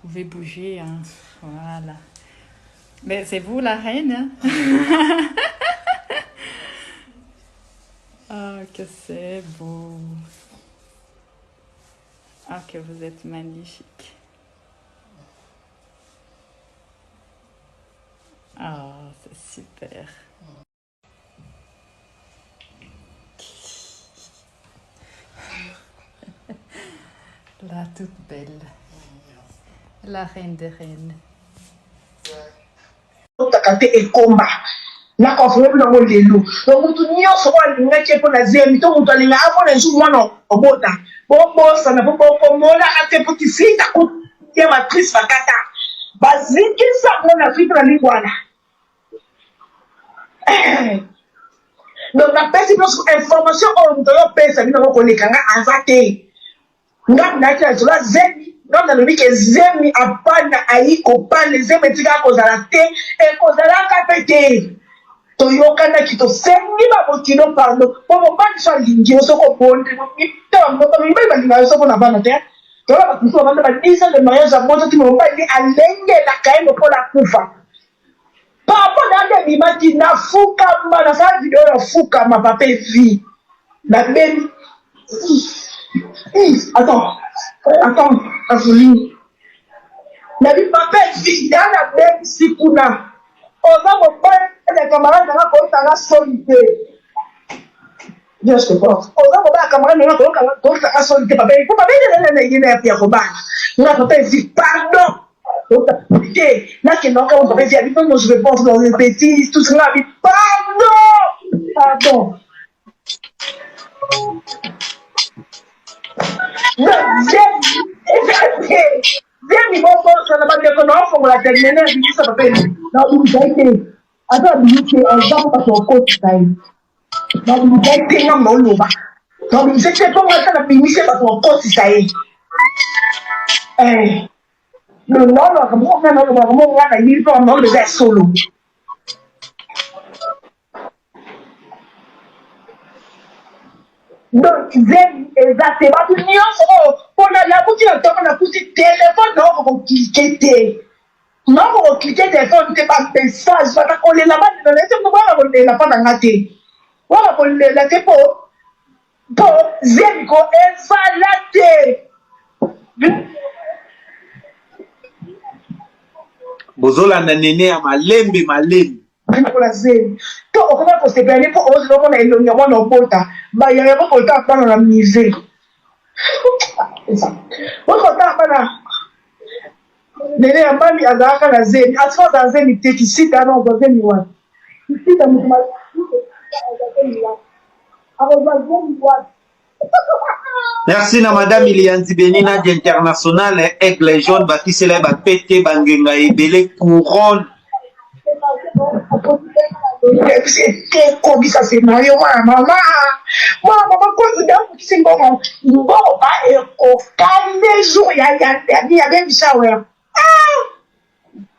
pouvez bouger. Hein. Voilà. Mais c'est vous la reine. Hein? Ah, que c'est beau. Ah, que vous êtes magnifique. Ah, c'est super. La toute belle. La reine des reines. Na confirme na mo lelo donc mutu nyonso alinga ke pona zemi to mutu alinga afona nzu mwana obota bobosa na bokomola ate potisita ku ya matrice bakata bazikisa mona fitra na lingwana donc na pesi biso information oyo mutu yo pesa bino koleka nga azate nga ndaki na zola zemi non na lobi ke zemi apana aiko pane zemi tika kozala te e kozala kapete toyokana tosengi babokino pardon po mobali so alingi yo soko bonde mibali balinga yo soko na bana te tola bakusu babanda badisa le mariage ya moto ti mobali alengelaka ye lokola kufa papa nande bimaki nafukama nasala video ya fukama papa evi nabebi attends azolini nabi papa evi ya nabebi sikuna oza mobali les camarades de la côte à la solité. Dios te porte. On va voir camarade de la côte à la solité. Papa, il faut pas venir dans les guinées à Pierre Robin. Nous avons pas dit pardon. Là, qui n'ont qu'à vous dire, habitons, je vais penser dans les bêtises, tout cela, mais pardon. Pardon. Viens, bon, je ne vais pas dire qu'on a la terminale, je dis ça, papa. Non, vous avez attends, on va pas ton coach, donc vous êtes tellement non loba. Donc vous êtes pas moi ça la ministre pas ton coach ça y est. Le non comme on fait non comme on va il pas non le gars solo. Donc exactement tout nyonso on a la boutique on a poussé téléphone non on cliquer. Non, on clique téléphone, tu pas message, parce qu'on est là-bas, on est là-bas dans la télé. Voilà, on est là, c'est pour Zemiko, elle va la Bozola na nene ya malembe. Pour la Zem. Toi, on va se plaindre pour eux, on a éloigné, on a bota. Bah, il y a pas de temps dans la misère. On a pas nene ambami azalaka na zemi asifa za zemi te kisita na zemi wa kisita mutuma Merci na madame Ilianzi Benina d'International Aigle Jaune bakisela ba pete bangenga ebele couronne c'est comme ça c'est Mario maman quoi donc c'est bon ba e ko kande jour ya même shower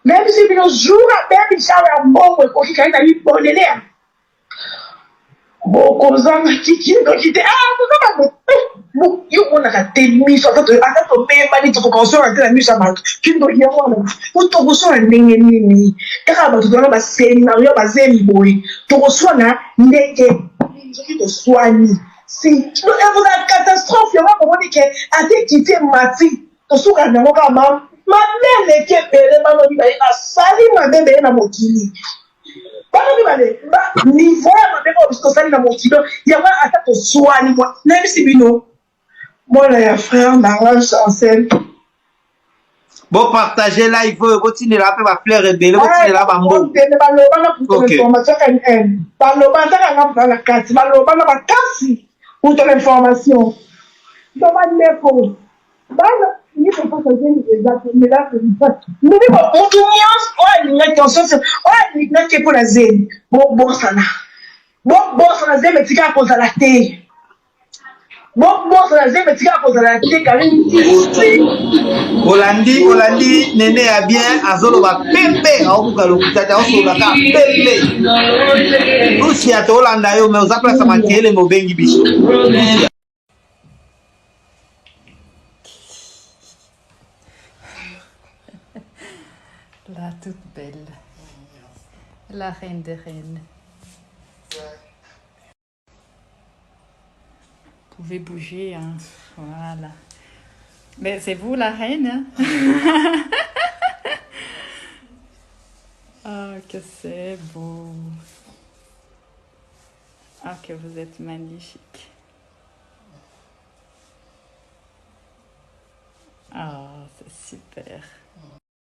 même si bino jour a même shower mbongo ko kika ina ni bonele boko zanga kiki ndo kite kama yo ona ka temi so to memba ni to ko so na misa ba kindo ya wana uto ko so ndenge nini kaka ba to na ba scénario ba zemi boy to ko so na ndenge njoki to swani si no evo na catastrophe ya ko moni ke ate kite mati to so ka na ka ma mele ke pele ma no ba ina sali ma bebe na mokili niveau ya mabe ko tosali na mokili yango ata to swani moi même si bino moi ya frère na chancel bon partager live continuer là pe ba fleur ebele continuer là ba mbo baloba na pour information baloba nzaka nga na kasi baloba na bakasi pour ton information donc ba ndeko bana ni ko pas dire exactement là que il passe mais bon mutu nyonso oalinga conscience oalinga ke pour la zeni bobosana zemi etika kozala te bobosana zemi etika kozala te Olandi nene ya bien azoloba pembe aokuka lokutata aosolaka pembe rusi ate olanda yo me oza place makele mobengi biso La toute belle. La reine des reines. Vous pouvez bouger, hein. Voilà. Mais c'est vous la reine, hein? Ah, que c'est beau. Ah, que vous êtes magnifique. Ah, c'est super.